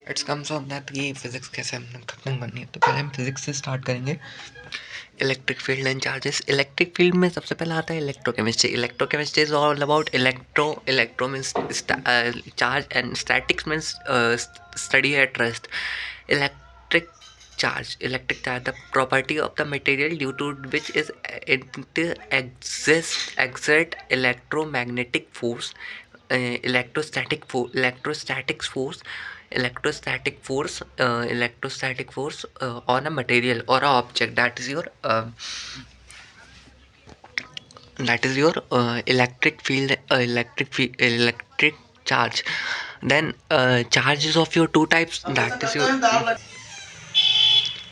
It's comes on that कि physics कैसे हम खत्म करनी है। तो पहले हम फिजिक्स से स्टार्ट करेंगे। Electric field and charges. Electric field में सबसे पहला आता है electrochemistry. Electrochemistry is all about electro means charge and statics means study at rest. Electric charge, the property of the material due to which is it exert electromagnetic force, electrostatic force on a material or a object. That is your electric field, electric charge. Then charges of your two types, that is your,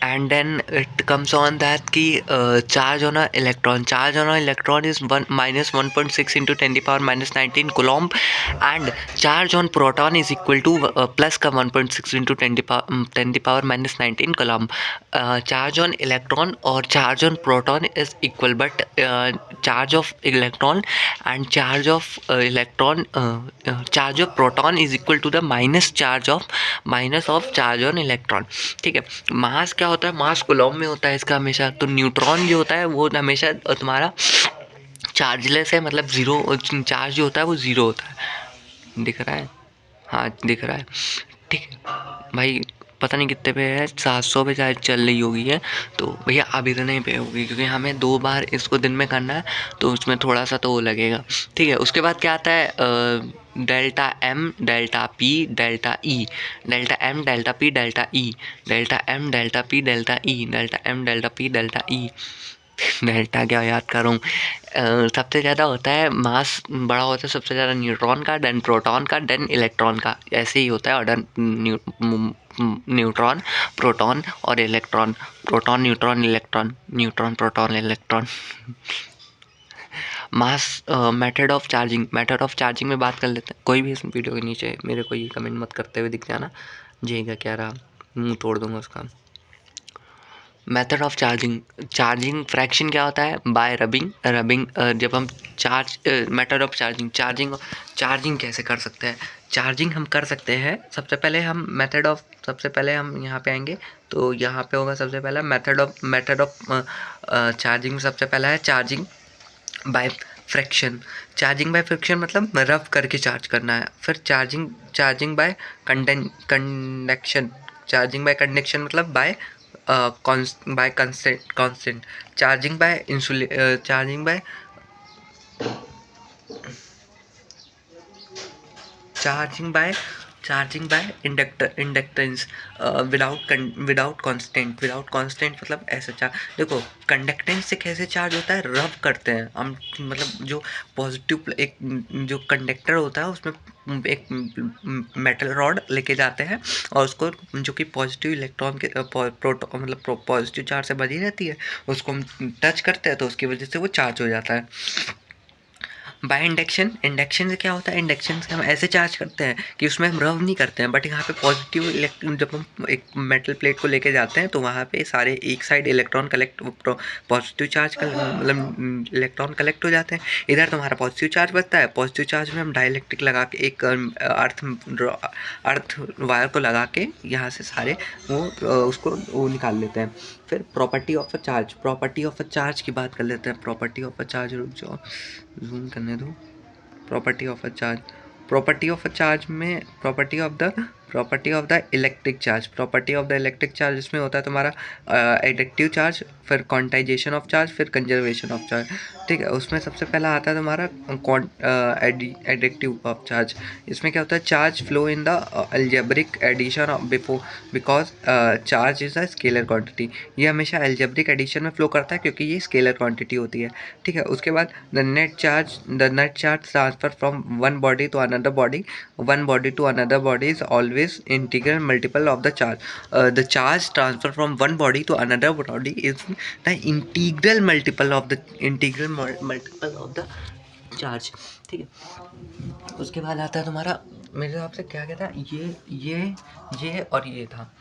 and then it comes on that key charge on a electron is 1 minus 1.6 into 10 the power minus 19 coulomb, and charge on proton is equal to plus का 1.6 into 10 the power minus 19 coulomb. Charge on electron or charge on proton is equal, but charge of electron and charge of charge of proton is equal to the minus of charge on electron. ठीक है। मास क्या होता है? मास Coulomb में होता है इसका हमेशा। तो न्यूट्रॉन जो होता है वो हमेशा तुम्हारा चार्जलेस है, मतलब ज़ीरो चार्ज जो होता है वो ज़ीरो होता है। दिख रहा है? हाँ दिख रहा है। ठीक है भाई, पता नहीं कितने पे है, 700 पे शायद चल रही होगी है। तो भैया अब इतने पे होगी क्योंकि हमें 2 बार इसको दिन में करना है, तो उसमें थोड़ा सा तो वो लगेगा। ठीक है। उसके बाद क्या आता है? Delta M, delta P, delta E, delta M, delta P, delta E, delta M, delta P, delta E, delta M, delta P, delta E. Delta क्या याद करूँ। सबसे ज़्यादा होता है मास बड़ा होता है सबसे ज़्यादा न्यूट्रॉन का, देन प्रोटॉन का, देन इलेक्ट्रॉन का। ऐसे ही होता है ऑर्डर। न्यूट्रॉन, प्रोटॉन और electron. Proton, neutron, electron, neutron, proton, electron. Mass method of charging में बात कर लेते हैं। कोई भी इस वीडियो के नीचे मेरे को ये कमेंट मत करते हुए दिख जाना, जेगा क्या रहा, मुँह तोड़ दूंगा उसका। मेथड ऑफ चार्जिंग फ्रैक्शन क्या होता है? Bye rubbing. जब हम मेथड ऑफ चार्जिंग कैसे कर सकते हैं? चार्जिंग हम कर सकते हैं। सबसे पहले हम यहाँ पे आएंगे, तो यहाँ पे होगा सबसे पहला मेथड ऑफ चार्जिंग। सबसे पहला है charging by fraction. Charging by fraction मतलब रब करके चार्ज करना है। फिर charging by conduction. Charging by conduction मतलब by constant. Charging by inductance without constant मतलब ऐसा चार्ज। देखो कंडक्टेंस से कैसे चार्ज होता है? रब करते हैं हम, मतलब जो पॉजिटिव एक जो कंडक्टर होता है उसमें एक मेटल रॉड लेके जाते हैं और उसको जो कि पॉजिटिव इलेक्ट्रॉन के प्रोटॉन मतलब पॉजिटिव चार्ज से भरी रहती है, उसको हम टच करते हैं तो उसकी वजह से वो चार्ज हो जाता है। बाय इंडक्शन से क्या होता है? इंडक्शन से हम ऐसे चार्ज करते हैं कि उसमें हम रब नहीं करते हैं, बट यहाँ पे पॉजिटिव इलेक्ट्रॉन जब हम एक मेटल प्लेट को लेके जाते हैं तो वहाँ पे सारे एक side electron collect, positive charge मतलब इलेक्ट्रॉन कलेक्ट हो जाते हैं। इधर तुम्हारा पॉजिटिव चार्ज बचता है। पॉजिटिव चार्ज में हम डाइलेक्ट्रिक लगा के एक अर्थ वायर को लगा के यहाँ से सारे उसको वो निकाल लेते हैं। फिर प्रॉपर्टी ऑफ अ चार्ज की बात कर लेते हैं। प्रॉपर्टी ऑफ अ चार्ज, रुक जाओ जूम करने दो। प्रॉपर्टी ऑफ अ चार्ज में property of the electric charge इसमें होता है तुम्हारा एडिक्टिव चार्ज, फिर क्वांटाइजेशन ऑफ चार्ज, फिर कंजर्वेशन ऑफ चार्ज। ठीक है। उसमें सबसे पहला आता है तुम्हारा एडिक्टिव ऑफ चार्ज। इसमें क्या होता है? Charge flow in the algebraic addition because charge is a scalar quantity. ये हमेशा अलजेब्रिक एडिशन में फ्लो करता है क्योंकि ये स्केलर क्वांटिटी होती है। ठीक है। उसके बाद the net charge transfer from one body to another body is always integral multiple of the charge. The charge transfer from one body to another body is the integral multiple of the charge. ठीक है। उसके बाद आता है तुम्हारा, मेरे हिसाब से क्या कहता है, ये और ये था,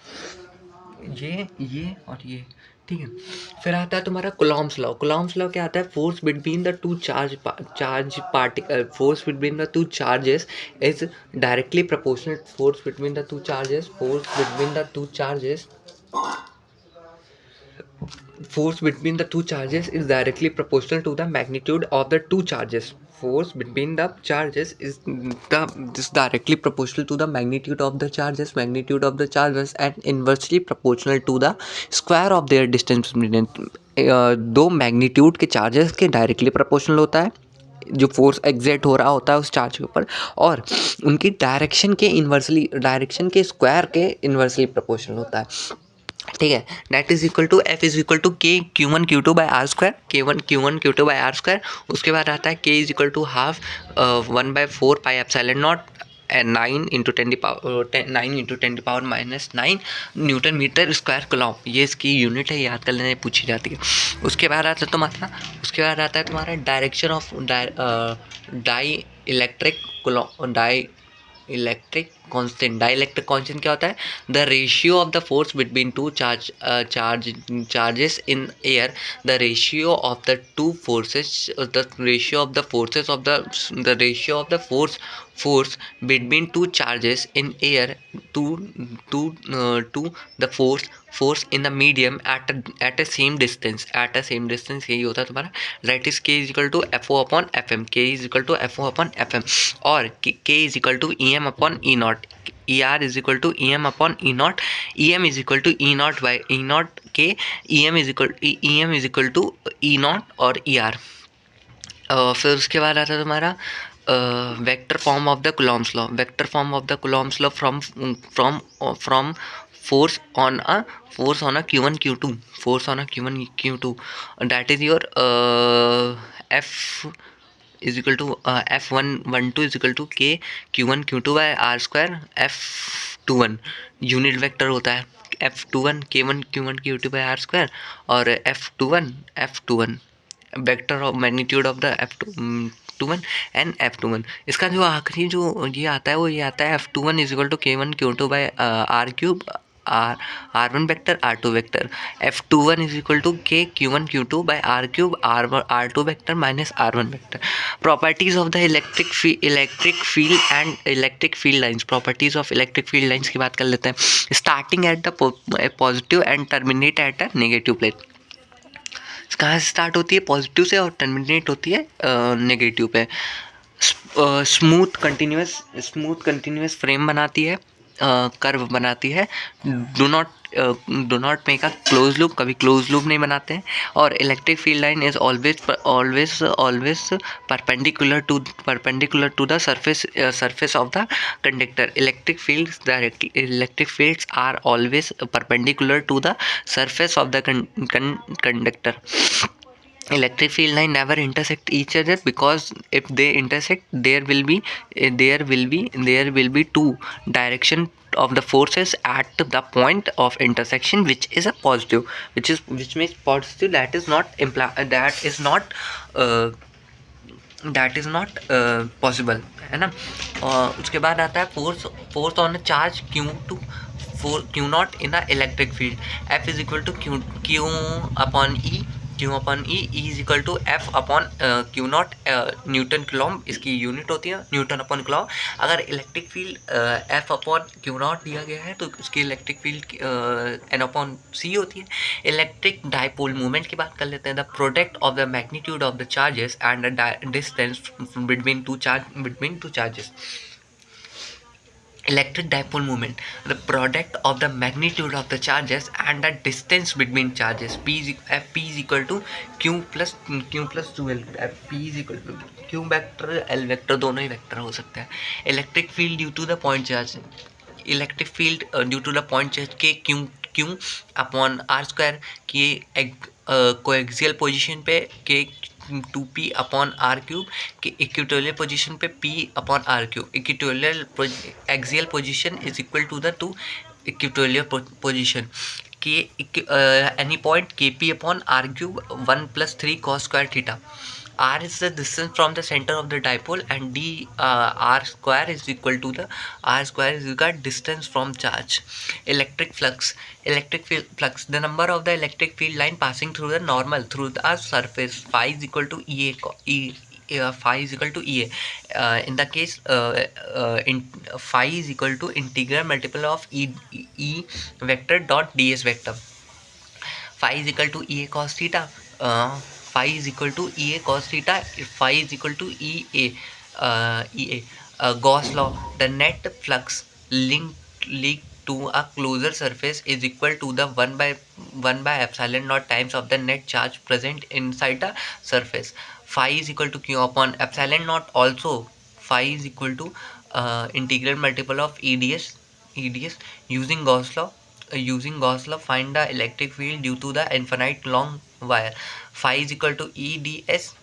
ये और ये। ठीक है। फिर आता है तुम्हारा कुलॉम्स लॉ। कुलॉम्स लॉ क्या आता है, force between the two particle, force between the two charges is directly proportional, force between the two charges, force between the two charges, force between the two charges is directly proportional to the magnitude of the two charges. Force between the charges is directly proportional to the magnitude of the charges, and inversely proportional to the square of their distance between दो magnitude के charges के directly proportional होता है जो force exert हो रहा होता है उस चार्ज के ऊपर, और उनकी डायरेक्शन के स्क्वायर के इन्वर्सली प्रोपोर्शनल होता है। ठीक है, that is equal to F is equal to K Q1 Q2 by R square, Q1 Q2 by R square. उसके बाद आता है K is equal to half 1/4 pi epsilon naught 9 into 10⁻⁹ newton metre square coulomb. ये इसकी unit है, याद कर लेने पूछी जाती है। उसके बाद आता है तुम्हारा direction of dielectric constant क्या होता है, the ratio of the force between two charges in air, the ratio of the two forces, the ratio of the force between two charges in air to the force in the medium at a same distance, यही होता है तुम्हारा। That is k is equal to FO upon FM, k is equal to FO upon FM, और k is equal to EM upon E naught, ER is equal to EM upon E naught, EM is equal to E naught by E naught k, EM is equal to E naught और ER। फिर उसके बाद आता है तुम्हारा vector form of the Coulomb's law, from force on a Q1 Q2, that is your F is equal to F112 is equal to K Q1 Q2 by R square, F21 unit vector होता है, F21 K1 Q1 Q2 by R square, और F21 vector of magnitude of the F21 and F21। इसका जो आखिरी जो ये आता है वो ये आता है F21 is equal to K1 Q2 by R cube, R1 vector R2 vector, F21 is equal to K Q1 Q2 by R cube R2 vector minus R1 vector. Properties of the electric field lines, properties of electric field lines की बात कर लेते हैं। Starting at the positive and terminate at a negative plate. कहाँ से start होती है, positive से, और टर्मिनेट होती है नेगेटिव पे। स्मूथ कंटिन्यूस फ्रेम बनाती है, कर्व बनाती है। Do not make a close loop, कभी क्लोज लूप नहीं बनाते हैं। और electric field line is always perpendicular to the surface of the conductor. Electric fields are always perpendicular to the surface of the conductor. Electric field line never intersect each other, because if they intersect there will be two direction of the forces at the point of intersection, which is a positive, which means positive, that is not possible, है ना। उसके बाद आता है force on a charge Q naught in the electric field, F is equal to Q upon E is equal to F upon Q naught newton coulomb, इसकी unit होती है newton upon coulomb. अगर electric field F upon Q naught दिया गया है तो उसकी electric field N upon C होती है। इलेक्ट्रिक डाइपोल मूवमेंट की बात कर लेते हैं। The product of the magnitude of the charges and the distance between two charges. Electric dipole moment, the product of the magnitude of the charges and the distance between charges. Fp is equal to Q plus 2L, Fp is equal to Q vector L vector, दोनों ही vector हो सकते हैं। Electric field due to the point charge, electric field due to the point charge k Q upon R square, के coaxial position पे k 2p upon r cube, के equatorial position पे p upon r cube. Equatorial axial position is equal to the two equatorial position के any point kp upon r cube 1 + 3 cos² theta. R is the distance from the center of the dipole, and d r square is equal to the distance from charge. Electric flux, the number of the electric field line passing through the normal through the surface. Phi is equal to phi is equal to Ea. In the case phi is equal to integral multiple of E vector dot ds vector. Phi is equal to Ea cos theta. Phi is equal to Ea cos theta. Phi is equal to Ea. Gauss law. The net flux linked to a closer surface is equal to the 1 by epsilon naught times of the net charge present inside the surface. Phi is equal to q upon epsilon naught. Also, phi is equal to integral multiple of EDS. Using Gauss law, find the electric field due to the infinite long wire. Phi is equal to EDS.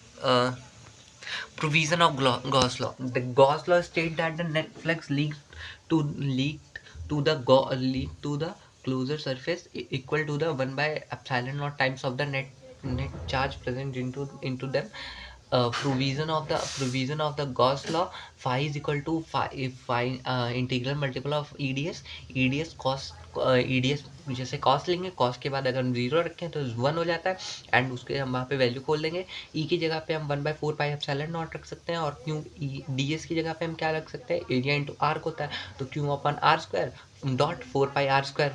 Provision of Gauss law. The Gauss law states that the net flux leaked to the closer surface equal to the 1 by epsilon naught times of the net charge present into them. Provision of the Gauss law. Phi is equal to phi integral multiple of EDS cos EDS. जैसे cos लेंगे, cos के बाद अगर हम zero रखें तो 1 हो जाता है, एंड उसके हम वहाँ पे वैल्यू खोल देंगे. ई की जगह पे हम 1/4 पाई एप्सिलॉन नॉट रख सकते हैं, और क्यों ds की जगह पे हम क्या रख सकते हैं, एरिया इंटू आर्क होता है, तो क्यों अपन r square dot 4 pi r square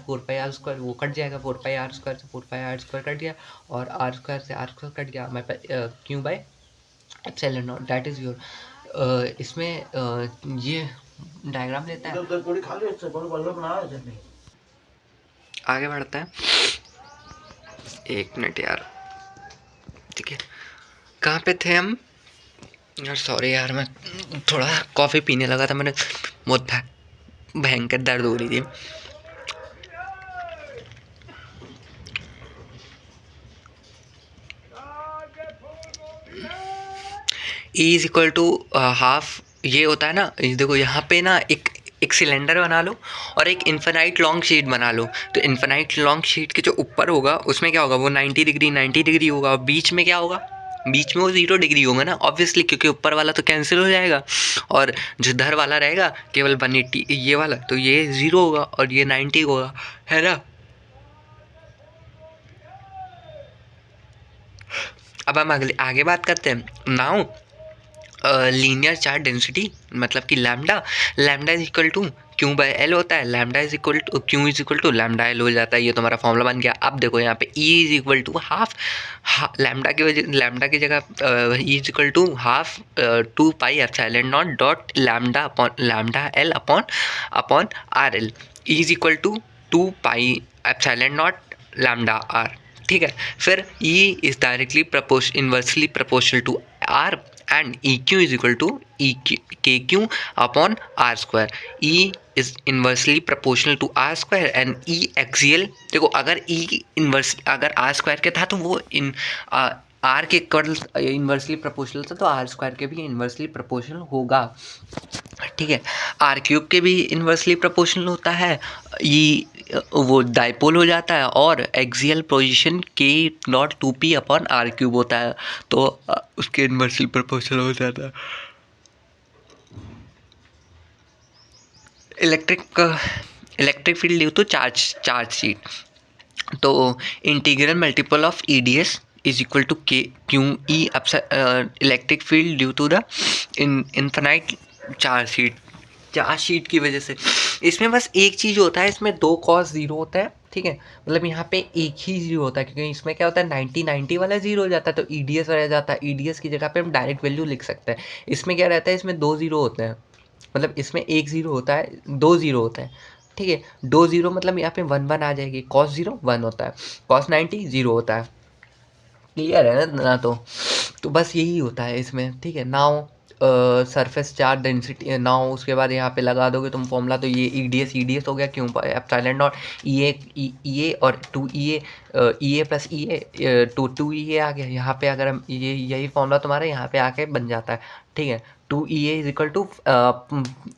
वो कट जाएगा. 4 पाई आर स्क्वायर से 4 पाई आर स्क्वायर कट गया, और आर स्क्वायर से आर स्क्वायर कट गया. हमारे पास क्यों by epsilon not, that is your. इसमें ये डायग्राम देता है. आगे बढ़ते हैं. 1 मिनट यार. ठीक है, कहाँ पे थे हम यार? सॉरी यार, मैं थोड़ा कॉफ़ी पीने लगा था, मैंने बहुत भयंकर दर्द हो रही थी. E is equal to half. ये होता है ना, देखो यहाँ पे ना एक सिलेंडर बना लो और एक इन्फिनाइट लॉन्ग शीट बना लो. तो इन्फिनाइट लॉन्ग शीट के जो ऊपर होगा उसमें क्या होगा, वो 90 डिग्री होगा, और बीच में क्या होगा, बीच में वो 0 डिग्री होगा ना, ऑब्वियसली, क्योंकि ऊपर वाला तो कैंसिल हो जाएगा, और जो इधर वाला रहेगा केवल 180 ये वाला, तो ये 0 होगा और ये 90 होगा, है ना. अब हम आगे बात करते हैं. नाउ लीनियर चार्ज डेंसिटी, मतलब कि lambda is equal to Q by L होता है. Lambda is equal to Q is equal to lambda L हो जाता है. ये तुम्हारा फॉर्मूला बन गया. अब देखो यहाँ पे E is equal to half. Lambda की जगह E is equal to half 2 pi epsilon naught dot lambda L upon R L. E is equal to 2 pi epsilon naught lambda R. ठीक है, फिर E is directly inversely proportional to R, and EQ is equal to KQ upon R square. E is inversely proportional to R square and E axial. देखो, अगर अगर R square के था तो वो R के इन्वर्सली प्रोपोर्शनल था, तो R स्क्वायर के भी इन्वर्सली प्रोपोर्शनल होगा. ठीक है, आर क्यूब के भी इन्वर्सली प्रोपोर्शनल होता है. ये वो डाइपोल हो जाता है, और axial position K.2p upon r cube होता है, तो उसके इन्वर्सली प्रोपोर्शनल हो जाता है. Electric field due to charge sheet. तो integral multiple of EDS is equal to q e electric field due to the infinite charge sheet की वजह से. इसमें बस एक चीज़ होता है, इसमें 2 cos 0 होता है. ठीक है, मतलब यहाँ पे एक ही 0 होता है, क्योंकि इसमें क्या होता है 90 वाला 0 हो जाता है, तो EDS रह जाता है. EDS की जगह पे हम डायरेक्ट वैल्यू लिख सकते हैं. इसमें क्या रहता है, इसमें 2 0 होते हैं, मतलब इसमें 1 0 होता है, 2 0 होता है. ठीक है, 2 0 मतलब यहाँ पे 1 1 आ जाएगी. cos 0 1 होता है, cos 90 0 होता है. क्लियर है ना? तो बस यही होता है इसमें. ठीक है, now surface charge density. Now उसके बाद यहाँ पे लगा दोगे तुम फॉर्मूला, तो ये EDS हो गया, क्यों एप्सिलॉन नॉट EA और 2EA EA plus EA 2EA आ गया. यहाँ पे अगर हम यही फॉर्मूला तुम्हारा यहाँ पे आके बन जाता है. ठीक है, 2EA is equal to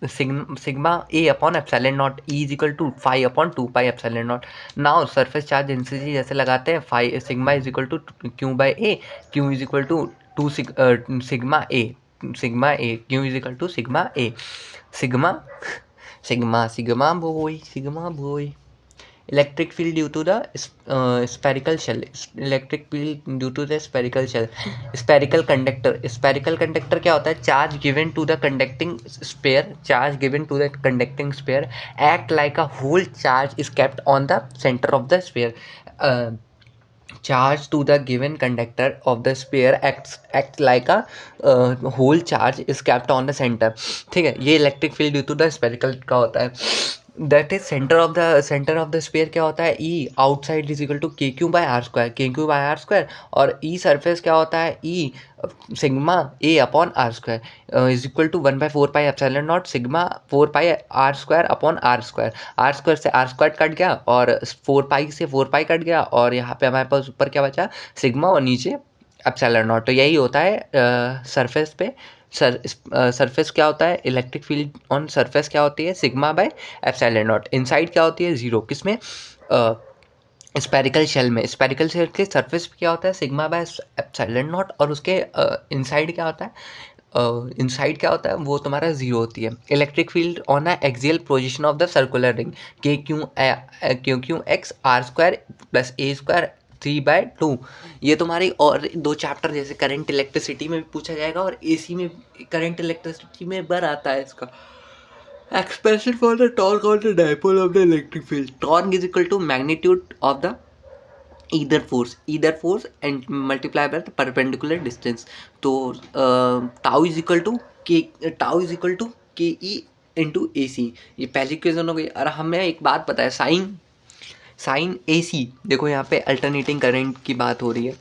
sigma A upon epsilon naught. E is equal to 5 upon 2 pi epsilon naught. Now surface charge density जैसे लगाते हैं, 5 sigma is equal to Q by A. Q is equal to two sigma A Q is equal to sigma A, sigma sigma by electric field due to the spherical shell, electric field due to the spherical shell, spherical conductor क्या होता है, charge given to the conducting sphere act like a whole charge is kept on the center of the sphere, charge to the given conductor of the sphere act like a whole charge is kept on the center, ठीक है। ये electric field due to the spherical का होता है, that is centre of the sphere क्या होता है, E outside is equal to K Q by R square, और ई सरफेस क्या होता है, E sigma A upon R square is equal to 1/4 epsilon naught sigma 4 R square upon R square से R square cut गया और 4 से 4 cut गया, और यहाँ पे हमारे पास ऊपर क्या बचा, सिग्मा, और नीचे एप्सिलॉन नॉट। तो यही होता है सरफेस पे, सरफेस क्या होता है, इलेक्ट्रिक फील्ड ऑन सरफेस क्या होती है, sigma by epsilon not. Inside क्या होती है, 0, किसमें, स्पेरिकल शेल में, स्पेरिकल शेल के सरफेस पे क्या होता है, सिग्मा बाय एप्सिलॉन नॉट, और उसके इनसाइड क्या होता है, वो तुम्हारा 0 होती है। Electric field on a axial position of the circular ring के q x r square plus a square 3/2। ये तुम्हारी और 2 चैप्टर जैसे करंट इलेक्ट्रिसिटी में भी पूछा जाएगा, और एसी में, करंट इलेक्ट्रिसिटी में बार आता है इसका। Expression for the torque of the dipole of the electric field, torque is equal to magnitude of the either force and multiply by the perpendicular distance। तो tau is equal to K E into ए सी, ये पहली question हो गई। और हमें एक बात पता है, साइन ए सी, देखो यहाँ पे अल्टरनेटिंग करंट की बात हो रही है,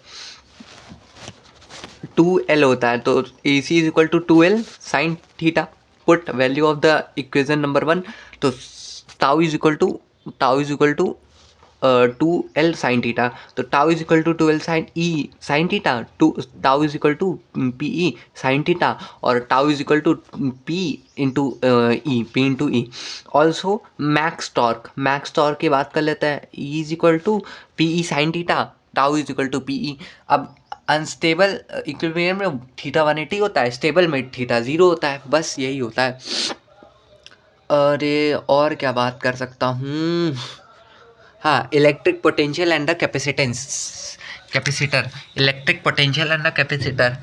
2L होता है, तो A C is equal to 2L sine theta, put value of the equation number 1, तो tau is equal to 2L sine theta, तो tau is equal to 2L sine theta, tau is equal to P E sine theta, और tau is equal to P into E. Also max torque की बात कर लेते हैं, E is equal to P E sine theta, tau is equal to P E. अब unstable equilibrium में theta 180 होता है, स्टेबल में थीटा 0 होता है, बस यही होता है। अरे और क्या बात कर सकता हूँ, हाँ, electric potential and the capacitor, electric potential and the capacitor.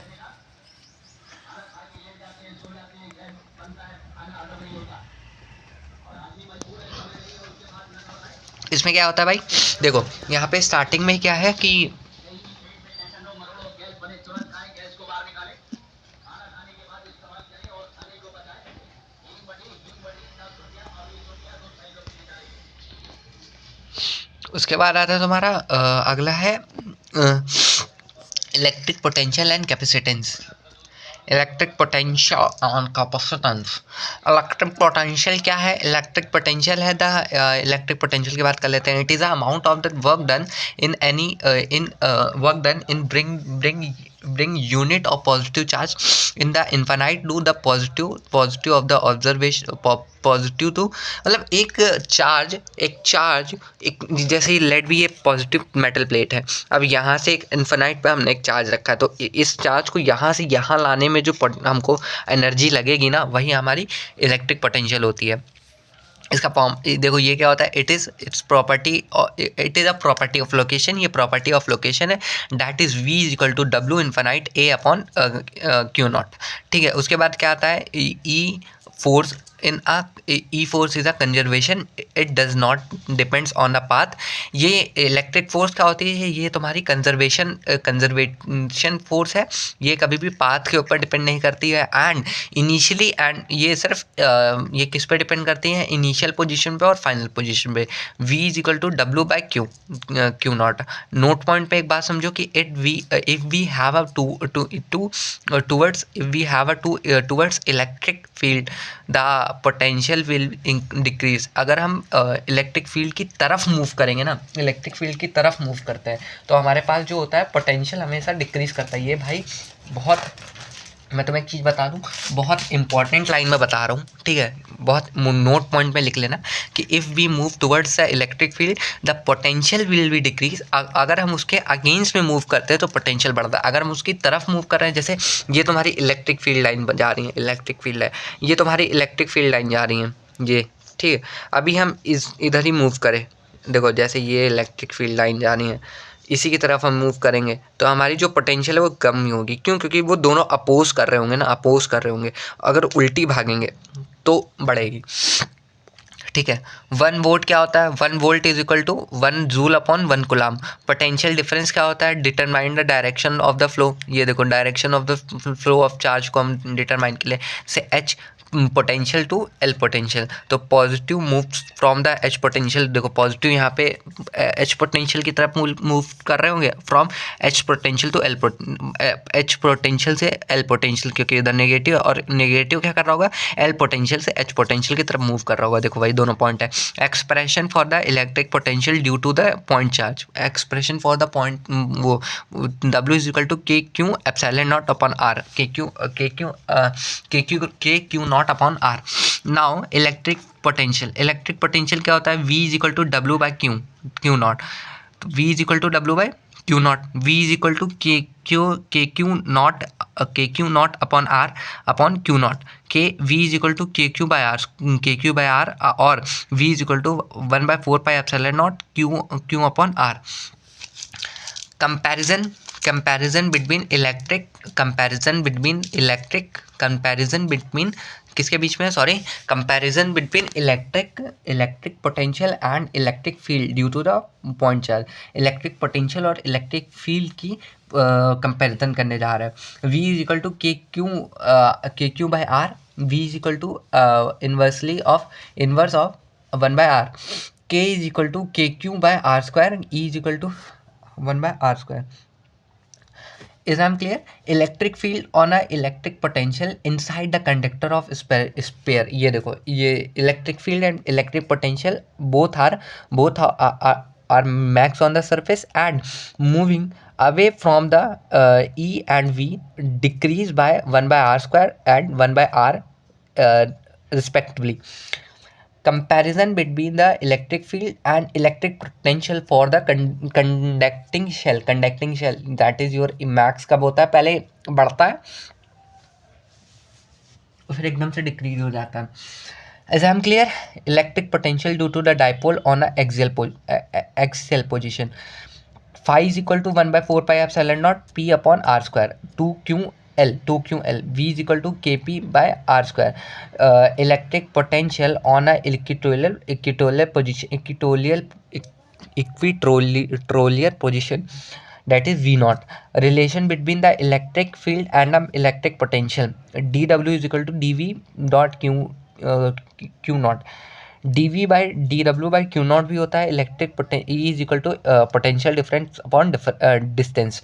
इसमें क्या होता है भाई, देखो यहाँ पे स्टार्टिंग में क्या है कि उसके बाद आता है तुम्हारा अगला है electric potential and capacitance. Electric potential and capacitance, electric potential क्या है, इलेक्ट्रिक पोटेंशियल है द इलेक्ट्रिक पोटेंशियल की बात कर लेते हैं। It is a amount of the work done in bring unit of positive charge in the infinite to the positive of the observation, positive two, मतलब एक चार्ज जैसे late भी ये पॉजिटिव मेटल प्लेट है, अब यहाँ से एक इन्फिनाइट पे हमने एक चार्ज रखा है, तो इस चार्ज को यहाँ से यहाँ लाने में जो हमको एनर्जी लगेगी ना, वही हमारी इलेक्ट्रिक पोटेंशियल होती है। इसका फॉर्म देखो, ये क्या होता है, it is a property of location, ये प्रॉपर्टी ऑफ लोकेशन है, that is V is equal to W infinite A upon Q naught, ठीक है। उसके बाद क्या आता है, E force E force is a conservation, it does not depends on the path. ये इलेक्ट्रिक फोर्स क्या होती है, ये तुम्हारी कंजर्वेशन फोर्स है, ये कभी भी पाथ के ऊपर डिपेंड नहीं करती है। एंड इनिशियली, एंड ये सिर्फ ये किस पे डिपेंड करती है, इनिशियल पोजीशन पे और फाइनल पोजीशन पे। V is equal to W by Q naught. Note point पे एक बात समझो कि if we have a towards electric field the potential will decrease. अगर हम इलेक्ट्रिक फील्ड की तरफ मूव करेंगे ना, इलेक्ट्रिक फील्ड की तरफ मूव करते हैं, तो हमारे पास जो होता है पोटेंशियल हमेशा डिक्रीज करता है। ये भाई बहुत मैं तुम्हें एक चीज़ बता दूं, बहुत इंपॉर्टेंट लाइन में बता रहा हूँ, ठीक है, बहुत नोट पॉइंट में लिख लेना कि if we move towards the electric field the potential will be decrease. अगर हम उसके अगेंस्ट में मूव करते हैं तो पोटेंशियल बढ़ता है। अगर हम उसकी तरफ मूव कर रहे हैं, जैसे ये तुम्हारी इलेक्ट्रिक फील्ड लाइन जा रही है, इलेक्ट्रिक फील्ड है, ये तुम्हारी इलेक्ट्रिक फील्ड लाइन जा रही है, ये ठीक है। अभी हम इधर ही मूव करें, देखो जैसे ये इलेक्ट्रिक फील्ड लाइन जा रही है, इसी की तरफ हम मूव करेंगे तो हमारी जो पोटेंशियल है वो कम ही होगी। क्यों? क्योंकि वो दोनों अपोज कर रहे होंगे ना, अपोज कर रहे होंगे। अगर उल्टी भागेंगे तो बढ़ेगी, ठीक है। 1 वोल्ट क्या होता है? 1 volt is equal to 1 joule upon 1 coulomb. Potential difference क्या होता है? Determine the direction of the flow. ये देखो direction of the flow of charge को हम डिटरमाइन के लिए से H potential to L potential, तो positive moves from the H potential. देखो पॉजिटिव यहाँ पे एच पोटेंशियल की तरफ मूव कर रहे होंगे, from H potential to H potential से एल पोटेंशियल, क्योंकि इधर नेगेटिव, और नेगेटिव क्या कर रहा होगा? एल पोटेंशियल से एच पोटेंशियल की तरफ मूव कर रहा होगा। देखो भाई दोनों पॉइंट है। Expression for the electric potential due to the point charge, expression for the point वो W is equal to K Q epsilon naught upon R, K Q naught upon R. Now electric potential क्या होता है? V is equal to W by Q naught. तो V is equal to W by Q naught, V is equal to K Q naught upon R upon Q naught, के V is equal to K Q by R, और V is equal to 1/4 pi epsilon naught Q upon R. Comparison between किसके बीच में? Sorry, comparison between electric potential and electric field due to the point charge. Electric potential और electric field की comparison करने जा रहा है। V is equal to K Q by R, V is equal to inverse of 1/r, K is equal to K Q by R square, E is equal to 1/r square. Is I'm clear? Electric field on a electric potential inside the conductor of sphere. ये देखो, ये electric field and electric potential both are max on the surface and moving away from the E and V decrease by 1/r square and 1/r respectively. Comparison between the electric field and electric potential for the conducting shell that is your max कब होता है? पहले बढ़ता है फिर एकदम से decrease हो जाता है। As I am clear, electric potential due to the dipole on a axial position. Phi is equal to 1/4 pi epsilon naught P upon R square, 2QL. V is equal to Kp by R square. Electric potential on a equatorial position, that is V naught. Relation between the electric field and the electric potential, dW is equal to dV dot q naught. dV by dW by q naught भी होता है। Electric E is equal to potential difference upon distance.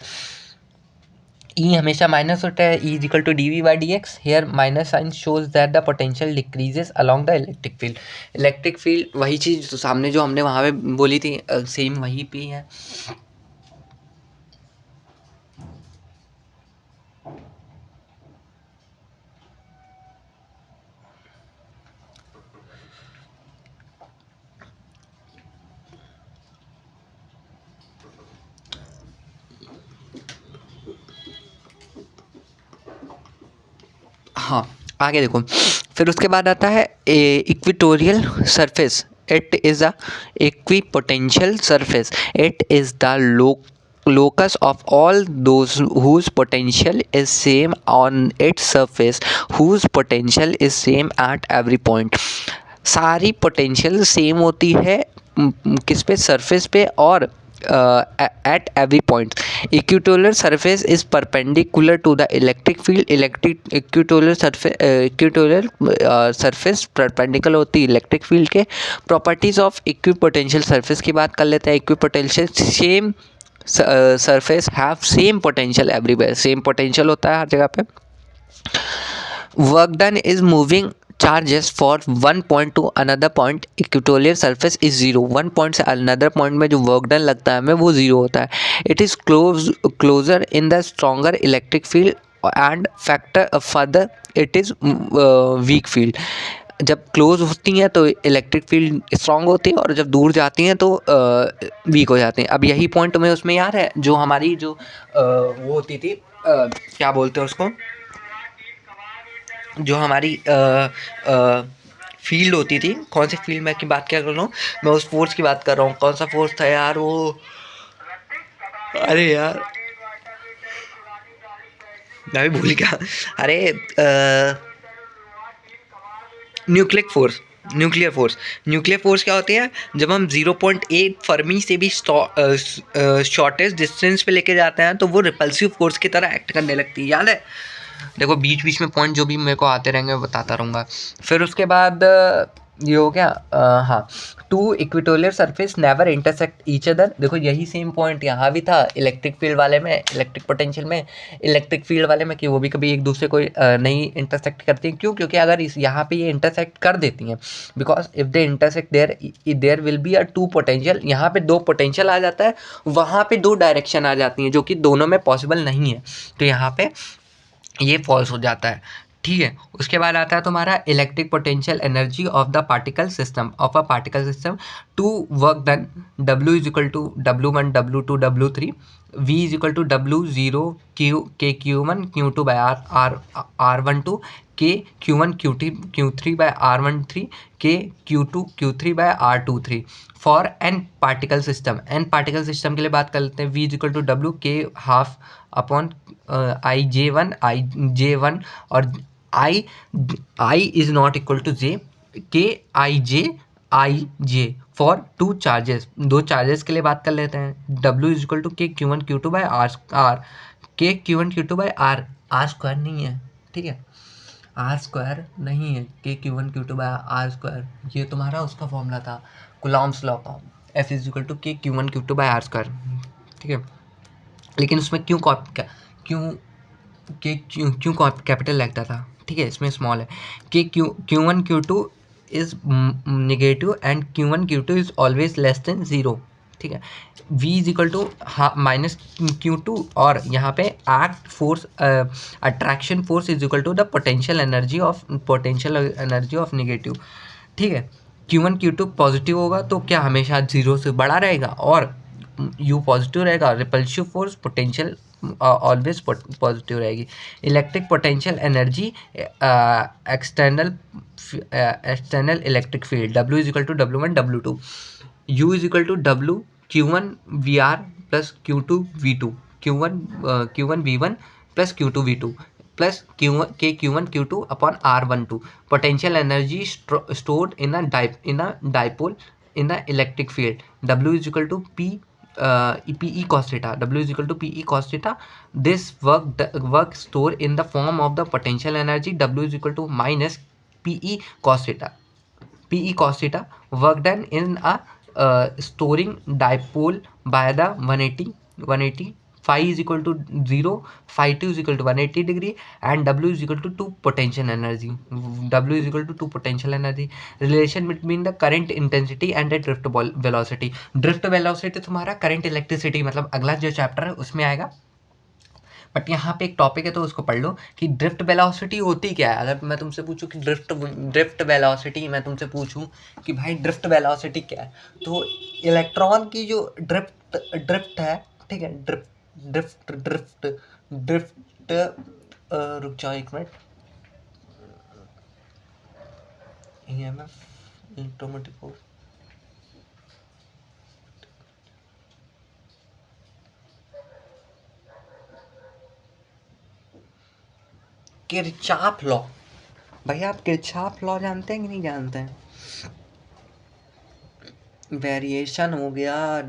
E हमेशा minus होता है, E is equal to dV by dx। Here minus sign shows that the potential decreases along the electric field. Electric field वही चीज़ तो सामने जो हमने वहाँ पे बोली थी, सेम वही पे है। हाँ, आगे देखो, फिर उसके बाद आता है equatorial surface. It is a equipotential surface. It is the locus of all those whose potential is same on its surface, whose potential is same at every point. सारी पोटेंशियल सेम होती है किस पे? सरफेस पे, और at every point. Equatorial surface is perpendicular to the electric field. Equatorial surface perpendicular होती है electric field के। प्रॉपर्टीज ऑफ इक्विपोटेंशियल सरफेस की बात कर लेते हैं। Equipotential same surface have same potential everywhere, same potential होता है हर जगह पे। Work done is moving charges for 1 point two another point, equatorial surface is 0। 1 point से अनदर पॉइंट में जो वर्क डन लगता है हमें वो 0 होता है। It is closer in the stronger electric field and factor further it is weak field. जब क्लोज होती हैं तो इलेक्ट्रिक फील्ड स्ट्रांग होती है और जब दूर जाती हैं तो वीक हो जाते हैं। अब यही पॉइंट तुम्हें उसमें याद है, जो हमारी जो वो होती थी, क्या बोलते हैं उसको, जो हमारी फील्ड होती थी, कौन सी फील्ड मैं की बात क्या कर रहा हूँ, मैं उस फोर्स की बात कर रहा हूँ। कौन सा फोर्स था यार वो, अरे यार मैं भी भूल गया। अरे nucleic force, nuclear force. Nuclear force क्या होती है, जब हम 0.8 फर्मी से भी शॉर्टेस्ट डिस्टेंस पे लेके जाते हैं तो वो रिपल्सिव फोर्स की तरह एक्ट करने लगती है, याद है। देखो बीच बीच में पॉइंट जो भी मेरे को आते रहेंगे बताता रहूँगा। फिर उसके बाद ये हो गया, हाँ, two equatorial surface never intersect each other. देखो यही सेम पॉइंट यहाँ भी था इलेक्ट्रिक फील्ड वाले में, इलेक्ट्रिक पोटेंशियल में, इलेक्ट्रिक फील्ड वाले में, कि वो भी कभी एक दूसरे को नहीं इंटरसेक्ट करती हैं। क्यों? क्योंकि अगर इस यहाँ पे ये इंटरसेक्ट कर देती हैं, because if they intersect there will be a two potential. यहाँ पे दो पोटेंशियल आ जाता है, वहाँ पे दो डायरेक्शन आ जाती हैं, जो कि दोनों में पॉसिबल नहीं है, तो यहाँ पे ये फॉल्स हो जाता है। ठीक है, उसके बाद आता है तुम्हारा electric potential energy of the particle system, of a particle system to work done. W is equal to W1 W2 W3, V is equal to W0 Q1 Q2 by R12, K Q1 Q3 by R13, K Q2 Q3 by R23 for N particle system. N particle system के लिए बात कर लेते हैं। V is equal to W K half upon I J1 और I is not equal to J, K I J for two charges. दो charges के लिए बात कर लेते हैं। W is equal to K Q1 Q2 by R, K Q1 Q2 by R square नहीं है, ठीक है, R स्क्वायर नहीं है, K Q1 Q2 by R square, ये तुम्हारा उसका फॉर्मूला था कुलॉम्स लॉ का, F is equal to K Q1 Q2 by R square, ठीक है। लेकिन उसमें क्यों कैपिटल लगता था, ठीक है, इसमें स्मॉल है। कि Q1 Q2 is negative and Q1 Q2 is always less than 0, ठीक है। V is equal to minus Q2 और यहाँ पे act force attraction force is equal to the potential energy of negative, ठीक है। Q1 Q2 पॉजिटिव होगा तो क्या हमेशा 0 से बड़ा रहेगा, और U पॉजिटिव रहेगा, repulsive force potential always positive रहेगी। Electric potential energy external electric field W is equal to W1 W2, U is equal to W Q1 VR plus Q2 V2, Q1 V1 plus Q2 V2 plus Q1 Q2 upon R12। Potential energy stored in a dipole in the electric field, W is equal to PE cos theta, W is equal to PE cos theta. This work stored in the form of the potential energy W is equal to minus PE cos theta. PE cos theta work done in a storing dipole by the 180 phi is equal to 0, phi 2 is equal to 180 degree and W is equal to 2 potential energy. W is equal to 2 potential energy. Relation between the current intensity and the drift velocity. Drift velocity तुम्हारा current electricity, मतलब अगला जो chapter है उसमें आएगा, but यहाँ पे एक टॉपिक है तो उसको पढ़ लो कि ड्रिफ्ट वेलोसिटी होती क्या है। अगर मैं तुमसे पूछूं कि ड्रिफ्ट वेलोसिटी, मैं तुमसे पूछूं कि भाई ड्रिफ्ट वेलोसिटी क्या है, तो इलेक्ट्रॉन की जो ड्रिफ्ट है, ठीक है, ड्रिफ्ट रुक जाओ एक minute, EMF electromagnetic force, Kirchhoff law. भाई आप किरचॉफ लॉ जानते हैं कि नहीं जानते हैं? वेरिएशन हो गया,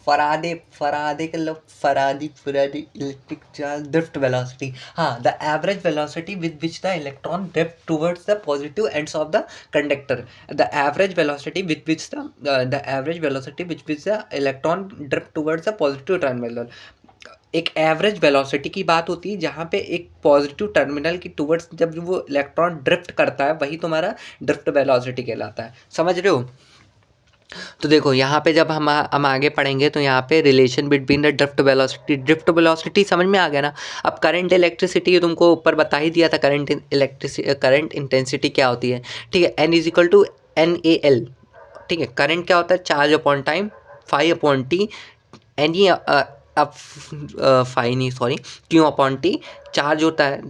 फराडे के लो, फराडी इलेक्ट्रिक चार्ज ड्रिफ्ट वेलोसिटी, हाँ, the average velocity with which the electron drift towards the positive ends of the conductor, the average velocity with which the electron drift towards the positive terminal. एक average velocity की बात होती है जहाँ पे एक positive terminal की towards जब वो इलेक्ट्रॉन ड्रिफ्ट करता है, वही तुम्हारा ड्रिफ्ट वेलोसिटी कहलाता है, समझ रहे हो। तो देखो यहाँ पे जब हम आगे पढ़ेंगे तो यहाँ पे relation between the drift velocity समझ में आ गया ना। अब करंट इलेक्ट्रिसिटी तुमको ऊपर बता ही दिया था, करंट इंटेंसिटी क्या होती है, ठीक है, N is equal to NaL, ठीक है। करंट क्या होता है, charge upon time, phi upon T, N E अब फाई नहीं sorry Q upon T, charge होता है,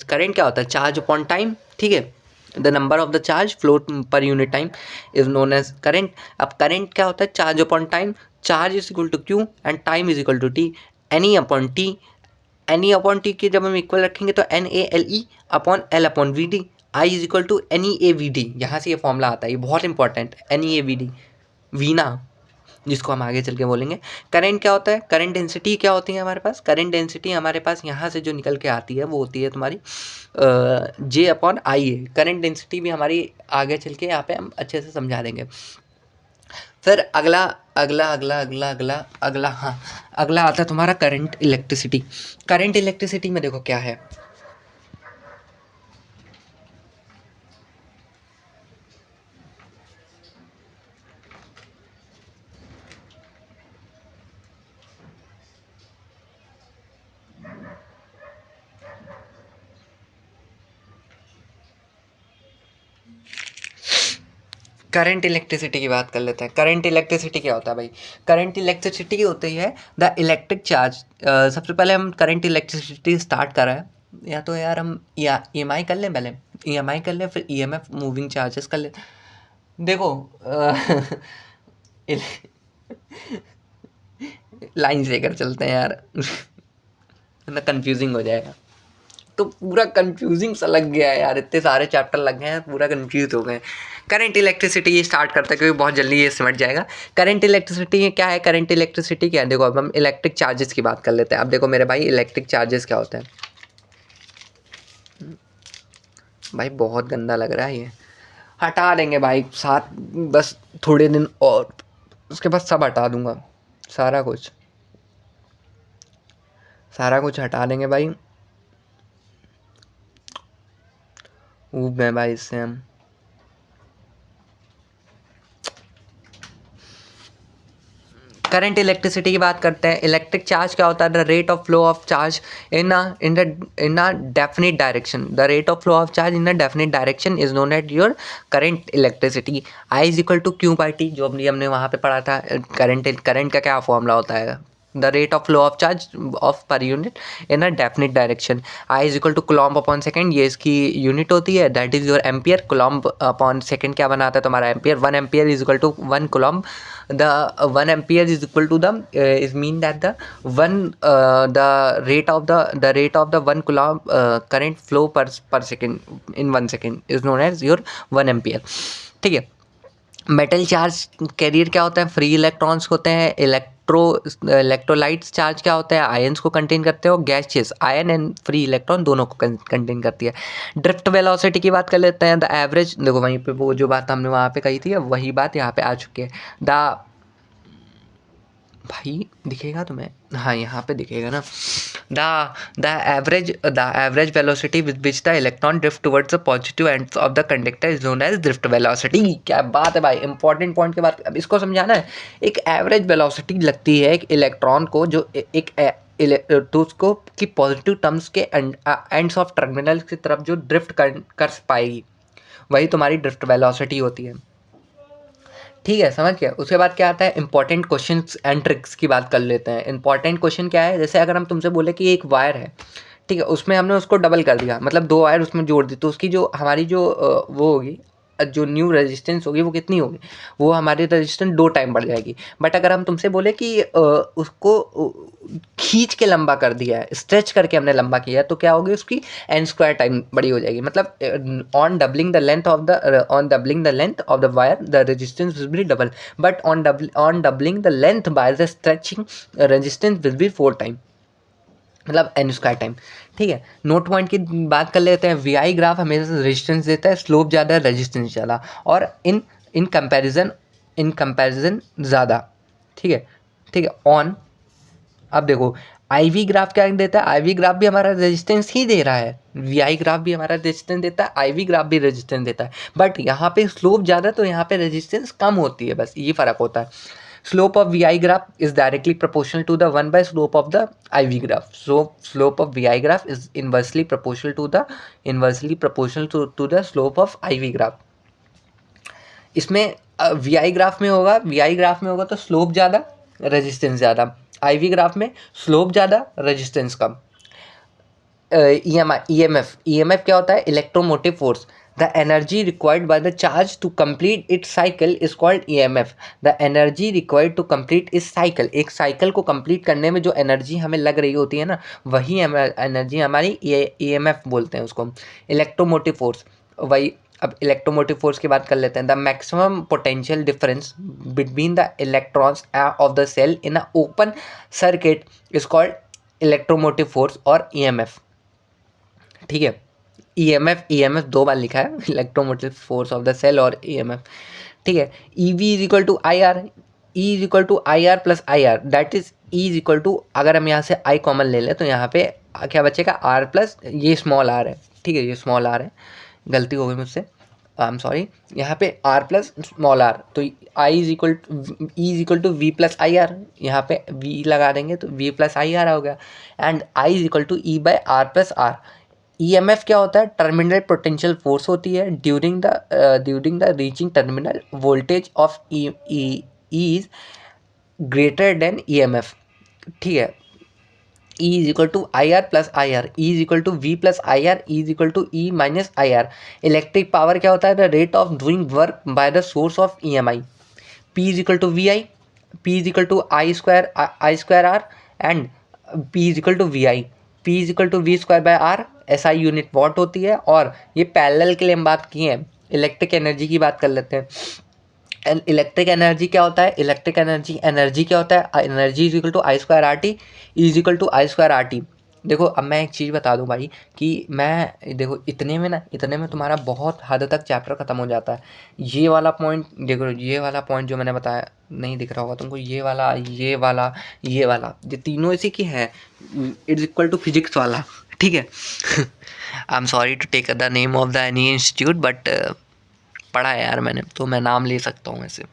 करंट क्या होता है, चार्ज अपॉन टाइम, ठीक है। The number of the charge flow per unit time is known as current. अब करंट क्या होता है, charge upon time, charge is equal to Q and time is equal to T, N E upon T. N E upon T के जब हम equal रखेंगे तो NaLe upon L upon VD, I is equal to NeAVD। यहाँ से ये formula आता है, ये बहुत इंपॉर्टेंट है, NeAVD वीना, जिसको हम आगे चल के बोलेंगे। करंट क्या होता है, करंट डेंसिटी क्या होती है हमारे पास, करंट डेंसिटी हमारे पास यहाँ से जो निकल के आती है वो होती है तुम्हारी J अपॉन आई है। करंट डेंसिटी भी हमारी आगे चल के यहाँ पे हम अच्छे से समझा देंगे। फिर अगला अगला अगला अगला अगला अगला हाँ, अगला आता है तुम्हारा करंट इलेक्ट्रिसिटी। करंट इलेक्ट्रिसिटी में देखो क्या है, करंट इलेक्ट्रिसिटी की बात कर लेते हैं। करंट इलेक्ट्रिसिटी क्या होता है भाई, करंट इलेक्ट्रिसिटी की होती है द इलेक्ट्रिक चार्ज। सबसे पहले हम करंट इलेक्ट्रिसिटी स्टार्ट कर रहे हैं, या तो यार हम या EMI कर लें, पहले EMI कर लें, फिर EMF मूविंग चार्जेस कर लें। देखो लाइन से लेकर चलते हैं यार ना कंफ्यूजिंग हो जाएगा। तो पूरा कंफ्यूजिंग सा लग गया है यार, इतने सारे चैप्टर लग गए हैं, पूरा कंफ्यूज हो गए। करंट इलेक्ट्रिसिटी ये स्टार्ट करते हैं क्योंकि बहुत जल्दी ये सिमट जाएगा। करंट इलेक्ट्रिसिटी क्या है, करंट इलेक्ट्रिसिटी क्या है, देखो अब हम इलेक्ट्रिक चार्जेस की बात कर लेते हैं। अब देखो मेरे भाई इलेक्ट्रिक चार्जेस क्या होता है, भाई बहुत गंदा लग रहा है ये, हटा देंगे भाई, साथ बस थोड़े दिन और उसके बाद सब हटा दूंगा, सारा कुछ हटा देंगे भाई। ऊब है भाई इससे हम। करंट इलेक्ट्रिसिटी की बात करते हैं। इलेक्ट्रिक चार्ज क्या होता है, the rate of flow of charge in a definite direction, the rate of flow of charge in a definite direction is known at your current electricity. I is equal to Q by T, जो हमने वहाँ पे पढ़ा था। Current का क्या formula होता है, the rate of flow of charge of per unit in a definite direction. I is equal to coulomb upon second, ये इसकी यूनिट होती है, that is your ampere. Coulomb upon second क्या बनाता है तुम्हारा ampere, 1 ampere is equal to 1 coulomb. the 1 ampere is equal to the is mean that the rate of the 1 coulomb current flow per second in 1 second is known as your 1 ampere, ठीक है। Metal charge carrier क्या होता है, free electrons होते हैं। Electrolytes charge क्या होता है, आयंस को कंटेन करते हो। Gases ion and free electron दोनों को कंटेन करती है। ड्रिफ्ट वेलोसिटी की बात कर लेते हैं। द एवरेज, देखो वहीं पे वो जो बात हमने वहाँ पे कही थी वही बात यहाँ पे आ चुकी है। भाई दिखेगा तुम्हें, हाँ यहाँ पे दिखेगा ना। The average velocity with which the electron drift towards the positive ends of the conductor is known as drift velocity. क्या बात है भाई, इंपॉर्टेंट पॉइंट के बाद अब इसको समझाना है। एक एवरेज वेलोसिटी लगती है एक इलेक्ट्रॉन को, जो तो उसको कि पॉजिटिव टर्म्स के एंड्स ऑफ टर्मिनल की तरफ जो ड्रिफ्ट कर पाएगी, वही तुम्हारी ड्रिफ्ट वेलोसिटी होती है, ठीक है। समझ गया। उसके बाद क्या आता है, इंपॉर्टेंट क्वेश्चंस एंड ट्रिक्स की बात कर लेते हैं। इंपॉर्टेंट क्वेश्चन क्या है, जैसे अगर हम तुमसे बोले कि एक वायर है, ठीक है, उसमें हमने उसको डबल कर दिया, मतलब 2 वायर उसमें जोड़ दी, तो उसकी जो हमारी जो वो होगी, जो न्यू रेजिस्टेंस होगी वो कितनी होगी, वो हमारी रेजिस्टेंस 2 टाइम बढ़ जाएगी। बट अगर हम तुमसे बोले कि उसको खींच के लंबा कर दिया है, स्ट्रेच करके हमने लंबा किया है, तो क्या होगी, उसकी n² टाइम बड़ी हो जाएगी। मतलब on doubling the length of the wire the resistance will be double, but on doubling the length by the stretching resistance will be 4 time, मतलब n² टाइम, ठीक है। नोट पॉइंट की बात कर लेते हैं। VI ग्राफ हमेशा रेजिस्टेंस देता है, स्लोप ज़्यादा, रेजिस्टेंस ज़्यादा, और इन कंपैरिजन ज़्यादा, ठीक है। ऑन अब देखो IV ग्राफ क्या देता है, IV ग्राफ भी हमारा रेजिस्टेंस ही दे रहा है, VI ग्राफ भी हमारा रेजिस्टेंस देता है, IV ग्राफ भी रेजिस्टेंस देता है, बट यहाँ पे स्लोप ज़्यादा तो यहाँ पे रेजिस्टेंस कम होती है, बस ये फ़र्क होता है। Slope of VI graph is directly proportional to the 1 by slope of the IV graph, so slope of VI graph is inversely proportional to the slope of IV graph. इसमें VI ग्राफ में होगा तो slope ज़्यादा resistance ज़्यादा, IV graph में slope ज़्यादा resistance कम। EMF क्या होता है, electromotive force. The energy required by the charge to complete its cycle is called EMF। The energy required to complete इस साइकिल, एक साइकिल को कंप्लीट करने में जो एनर्जी हमें लग रही होती है ना, वही एनर्जी हमारी EMF बोलते हैं उसको, इलेक्ट्रोमोटिव फोर्स। वही, अब इलेक्ट्रोमोटिव फोर्स की बात कर लेते हैं। The maximum potential difference between the electrons of the cell in a open circuit is called electromotive force और EMF। ठीक है, EMF 2 बार लिखा है, electromotive force of the cell और EMF। ठीक है, EV is equal to IR, E is equal to IR plus IR, that is E is equal to, अगर हम यहाँ से I कॉमन ले लें तो यहाँ पे क्या बचेगा, R प्लस ये स्मॉल r है। ठीक है, ये स्मॉल r है, गलती हो गई मुझसे, आई एम सॉरी। यहाँ पे R प्लस स्मॉल r, तो I is equal to E is equal to V plus IR, यहाँ पे V लगा देंगे तो V प्लस IR हो गया, and I is equal to E by R plus R। EMF क्या होता है, टर्मिनल पोटेंशियल फोर्स होती है during the reaching terminal voltage of E is greater than EMF। ठीक है, E is equal to IR plus IR, E is equal to V plus IR, E is equal to E minus IR। Electric power क्या होता है, the rate of doing work by the source of EMI। P is equal to VI, P is equal to I square R and P is equal to VI, P is equal to V square by R। SI unit watt होती है, और ये parallel के लिए हम बात किए हैं। इलेक्ट्रिक एनर्जी की बात कर लेते हैं। इलेक्ट्रिक एनर्जी क्या होता है, इलेक्ट्रिक एनर्जी क्या होता है, energy is equal to I square RT, is equal to I square RT। देखो अब मैं एक चीज़ बता दूं भाई, कि मैं देखो इतने में तुम्हारा बहुत हद तक चैप्टर ख़त्म हो जाता है। ये वाला पॉइंट देखो, ये वाला पॉइंट जो मैंने बताया, नहीं दिख रहा होगा तुमको, ये वाला ये तीनों इसी की है, it's equal to physics Wallah. ठीक है, I am sorry to take the name of the any institute, but पढ़ा है यार मैंने, तो मैं नाम ले सकता हूँ ऐसे,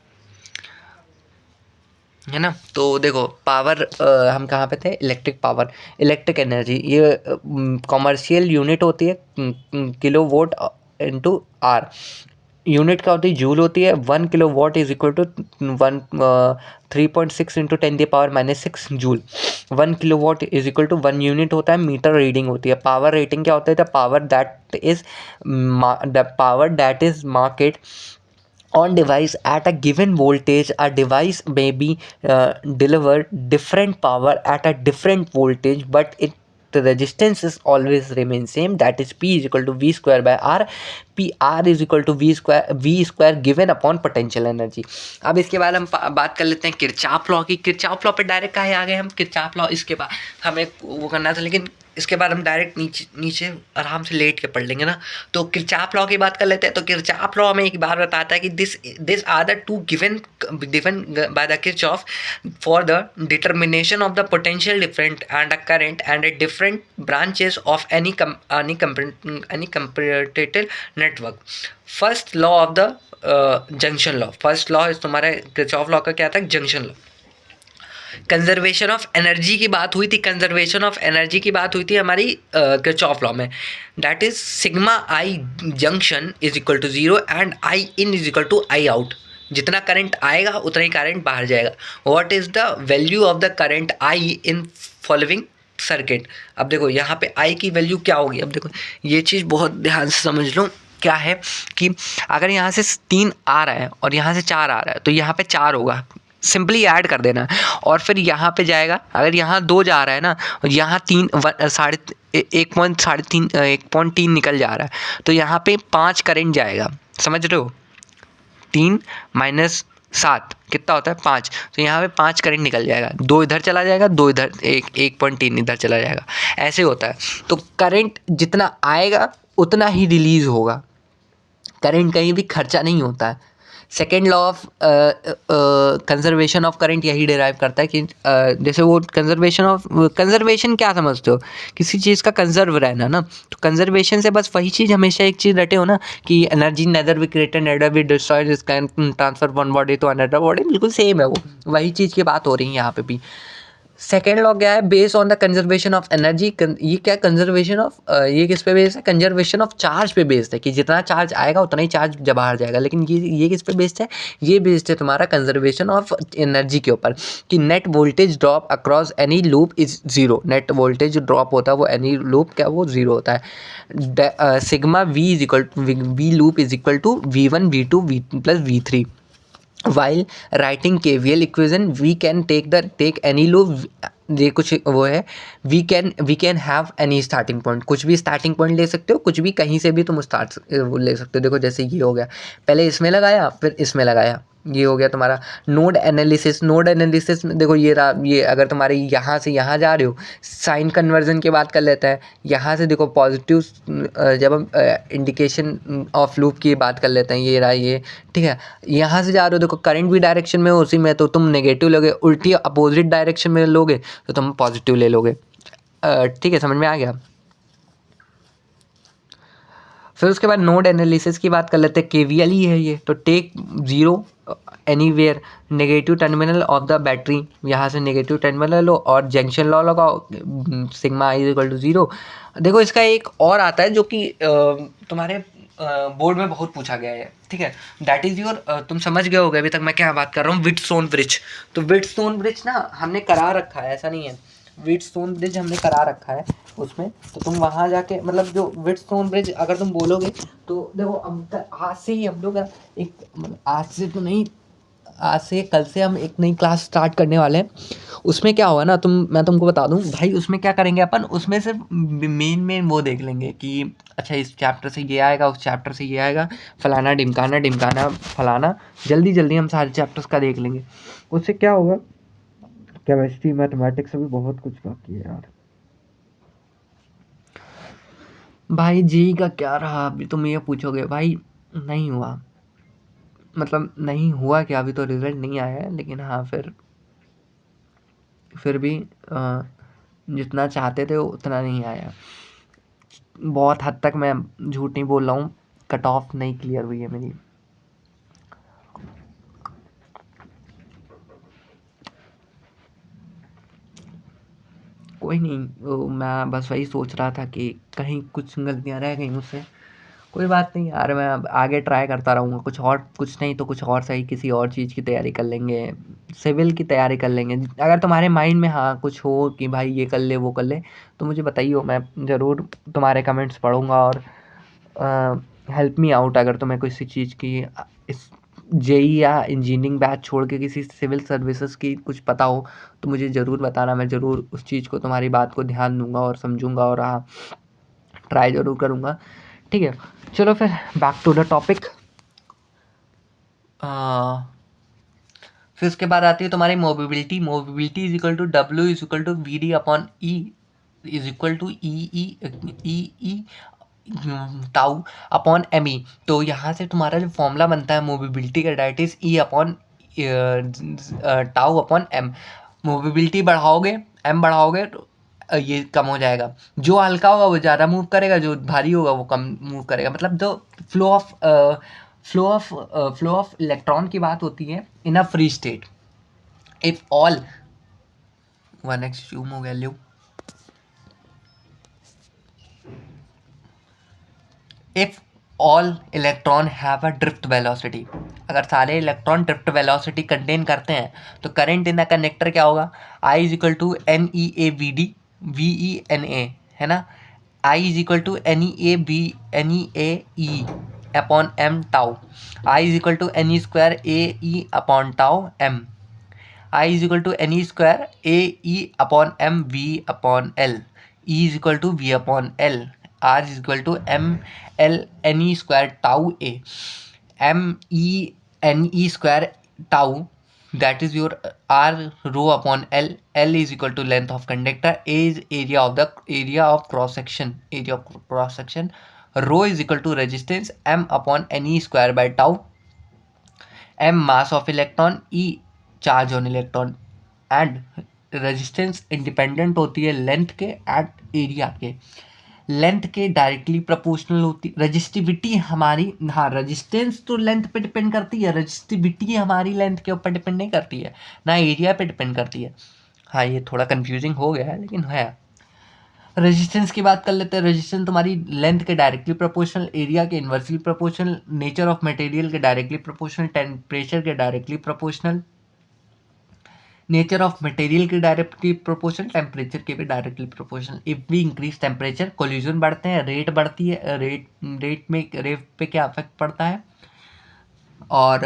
है ना। तो देखो पावर, हम कहाँ पे थे, इलेक्ट्रिक पावर, इलेक्ट्रिक एनर्जी, ये कॉमर्शियल यूनिट होती है, kilo watt into hour. Unit क्या होती है, जूल होती है। 1 kilo watt is equal to 3.6 into 10⁻�6 joule. 1 kilo watt is equal to 1 unit होता है, मीटर रीडिंग होती है। पावर रेटिंग क्या होता है, the power that is market on device at a given voltage. A device may be delivered different power at a different voltage, but the resistance is always remain same, that is P is equal to V square by R। R is equal to V square given upon potential energy। अब इसके बाद हम बात कर लेते हैं Kirchhoff law की। Kirchhoff law पे डायरेक्ट कहाँ आ गए हम, किरचॉफ लॉ इसके बाद हमें वो करना था, लेकिन इसके बाद हम डायरेक्ट नीचे आराम से लेट के पढ़ लेंगे ना। तो किरचॉफ लॉ की बात कर लेते हैं। तो किरचॉफ लॉ हमें एक बार बताता है कि this are the two given by the Kirchhoff for the determination of the potential different and a current and a different branches of any comparative network. First law of the junction law, first law तुम्हारे Kirchhoff law का क्या था, junction law. Conservation of energy की बात हुई थी, हमारी Kirchhoff law में, that is sigma I junction is equal to 0 and I in is equal to I out. जितना करंट आएगा उतना ही करंट बाहर जाएगा। What is the value of the current I in following circuit. अब देखो यहाँ पे आई की वैल्यू क्या होगी, अब देखो ये चीज़ बहुत ध्यान से समझ लो। क्या है कि अगर यहाँ से 3 आ रहा है और यहाँ से 4 आ रहा है, तो यहाँ पे 4 होगा, सिंपली ऐड कर देना। और फिर यहाँ पे जाएगा, अगर यहाँ 2 जा रहा है ना, और यहाँ 1.3 निकल जा रहा है, तो यहाँ पे 5 करंट जाएगा, समझ रहे हो। 3 माइनस 7 कितना होता है, 5। तो यहाँ पे 5 करंट निकल जाएगा, 2 इधर चला जाएगा, 2 इधर, 1.3 इधर चला जाएगा, ऐसे होता है। तो करंट जितना आएगा उतना ही रिलीज़ होगा, करंट कहीं भी खर्चा नहीं होता है। Second law of conservation of current यही डिराइव करता है कि जैसे वो कंजर्वेशन क्या समझते हो, किसी चीज़ का कंजर्व रहना ना, तो कंजर्वेशन से बस वही चीज़ हमेशा एक चीज़ रटे हो ना कि energy neither we created neither we destroyed, this can transfer one body to another body, बिल्कुल सेम है वो, वही चीज़ की बात हो रही है यहाँ पे भी। सेकेंड लॉ क्या है, based on the conservation of energy, ये क्या कंजर्वेशन ऑफ, ये किस पे बेस्ड है, कंजर्वेशन ऑफ चार्ज पे बेस्ड है कि जितना चार्ज आएगा उतना ही चार्ज जब बाहर जाएगा। लेकिन ये किस पे बेस्ड है, ये बेस्ड है तुम्हारा कंजर्वेशन ऑफ एनर्जी के ऊपर कि net voltage drop across any loop is zero. Net voltage drop होता है वो एनी लूप क्या वो जीरो होता है। Sigma V is equal to V loop is equal to V1 V2 V plus V3। while writing KVL equation we can take any loop, ये कुछ वो है, we can have any starting point, कुछ भी starting point ले सकते हो, कुछ भी कहीं से भी तुम स्टार्ट ले सकते हो। देखो जैसे ये हो गया, पहले इसमें लगाया फिर इसमें लगाया, ये हो गया तुम्हारा नोड एनालिसिस। नोड एनालिसिस में देखो ये अगर तुम्हारे यहाँ से यहाँ जा रहे हो, साइन कन्वर्जन की बात कर लेता है। यहाँ से देखो पॉजिटिव, जब हम इंडिकेशन ऑफ लूप की बात कर लेते हैं, ये रहा ये, ठीक है। यहाँ से जा रहे हो, देखो करंट भी डायरेक्शन में उसी में, तो तुम नेगेटिव लोगे, उल्टी अपोजिट डायरेक्शन में लोगे तो तुम पॉजिटिव ले लोगे। ठीक है, समझ में आ गया। फिर उसके बाद नोड एनालिसिस की बात कर लेते हैं, KVL ही है ये, तो take zero anywhere negative terminal of the battery, यहाँ से नेगेटिव टर्मिनल लो और जंक्शन लॉ लगाओ, sigma I equal to zero. देखो इसका एक और आता है जो कि तुम्हारे बोर्ड में बहुत पूछा गया है, ठीक है, दैट इज़ योर, तुम समझ गए होगे अभी तक मैं क्या बात कर रहा हूँ, व्हिटस्टोन ब्रिज। तो व्हिटस्टोन ब्रिज ना हमने करा रखा है, ऐसा नहीं है, व्हिटस्टोन ब्रिज हमने करा रखा है उसमें, तो तुम वहाँ जाके मतलब जो व्हिटस्टोन ब्रिज अगर तुम बोलोगे तो देखो आज से ही हम लोग एक, मतलब आज से तो नहीं, आज से कल से हम एक नई क्लास स्टार्ट करने वाले हैं। उसमें क्या होगा ना, मैं तुमको बता दूं भाई, उसमें क्या करेंगे अपन, उसमें सिर्फ मेन वो देख लेंगे कि अच्छा इस चैप्टर से ये आएगा, उस चैप्टर से ये आएगा, फलाना ढिमकाना फलाना, जल्दी जल्दी हम सारे चैप्टर्स का देख लेंगे। उससे क्या होगा, केमिस्ट्री मैथमेटिक्स में भी बहुत कुछ बाकी है यार। भाई जी का क्या रहा, अभी तुम ये पूछोगे भाई, नहीं हुआ, मतलब नहीं हुआ क्या, अभी तो रिजल्ट नहीं आया है, लेकिन हाँ फिर भी जितना चाहते थे उतना नहीं आया। बहुत हद तक मैं झूठ नहीं बोल रहा हूँ, कट ऑफ नहीं क्लियर हुई है मेरी। कोई नहीं, मैं बस वही सोच रहा था कि कहीं कुछ गलतियाँ रह गई मुझसे। कोई बात नहीं यार, मैं अब आगे ट्राई करता रहूँगा, कुछ नहीं तो कुछ और सही, किसी और चीज़ की तैयारी कर लेंगे, सिविल की तैयारी कर लेंगे। अगर तुम्हारे माइंड में हाँ कुछ हो कि भाई ये कर ले वो कर ले, तो मुझे बताइए, मैं ज़रूर तुम्हारे कमेंट्स पढ़ूँगा और हेल्प मी आउट। अगर तुम्हें किसी चीज़ की इस जेई या इंजीनियरिंग बैच छोड़ के किसी सिविल सर्विसेज की कुछ पता हो तो मुझे ज़रूर बताना, मैं ज़रूर उस चीज़ को, तुम्हारी बात को ध्यान दूंगा और समझूंगा और हाँ ट्राई ज़रूर करूँगा। ठीक है, चलो फिर बैक टू द टॉपिक। फिर उसके बाद आती है तुम्हारी mobility is equal to W is equal to VD upon E is equal to E tau upon ME। तो यहाँ से तुम्हारा जो फॉर्मूला बनता है मोबिलिटी का, डायट is E upon tau upon M। Mobility बढ़ाओगे, M बढ़ाओगे तो ये कम हो जाएगा, जो हल्का होगा वो ज़्यादा मूव करेगा, जो भारी होगा वो कम मूव करेगा। मतलब जो फ्लो ऑफ इलेक्ट्रॉन की बात होती है in a free state, if all 1x zoom हो गया लो, if all electron have a drift velocity, अगर सारे इलेक्ट्रॉन ड्रिफ्ट वेलोसिटी कंटेन करते हैं तो करंट इन द कंडक्टर क्या होगा, I is equal to NEAVD VENA, है ना, I is equal to NEAE upon M tau, I is equal to NE square AE upon tau M, I is equal to NE square AE upon M V upon L, E is equal to V upon L, R is equal to ML NE square tau A, MENE square tau, that is your R rho upon L is equal to length of conductor, A is area of cross section, rho is equal to resistance, M upon NE square by tau, m mass of electron, e charge on electron, and resistance independent होती है length के and area के। Length के directly proportional होती, resistivity हमारी, हाँ resistance तो length पे डिपेंड करती है, रजिस्टिविटी हमारी लेंथ के ऊपर डिपेंड नहीं करती है, ना एरिया पे डिपेंड करती है। हाँ ये थोड़ा कंफ्यूजिंग हो गया है लेकिन है। रेजिस्टेंस की बात कर लेते हैं। रेजिस्टेंस तुम्हारी लेंथ के डायरेक्टली प्रोपोर्शनल, एरिया के inversely proportional, nature of material के डायरेक्टली प्रोपोर्शनल, टेम्परेचर के directly proportional, nature of material के डायरेक्टली प्रोपोर्शनल, टेम्परेचर के भी directly proportional. If we increase temperature collision बढ़ते हैं, रेट बढ़ती है, रेट पे क्या इफेक्ट पड़ता है, और